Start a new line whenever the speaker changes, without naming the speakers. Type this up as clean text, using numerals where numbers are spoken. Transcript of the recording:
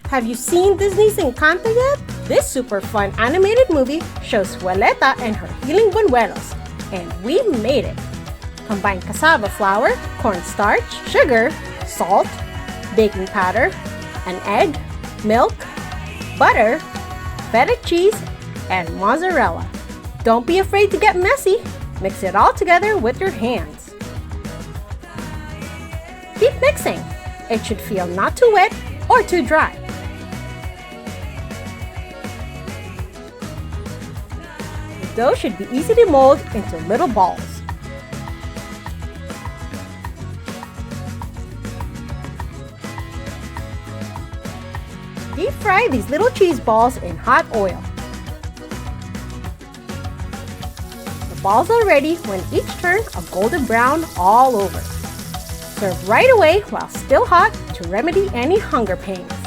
Have you seen Disney's Encanto yet? This super fun animated movie shows Julieta and her healing Buñuelos, and we made it. Combine cassava flour, cornstarch, sugar, salt, baking powder, an egg, milk, butter, feta cheese, and mozzarella. Don't be afraid to get messy. Mix it all together with your hands. Keep mixing. It should feel not too wet or too dry. The dough should be easy to mold into little balls. Deep fry these little cheese balls in hot oil. The balls are ready when each turns a golden brown all over. Serve right away while still hot to remedy any hunger pains.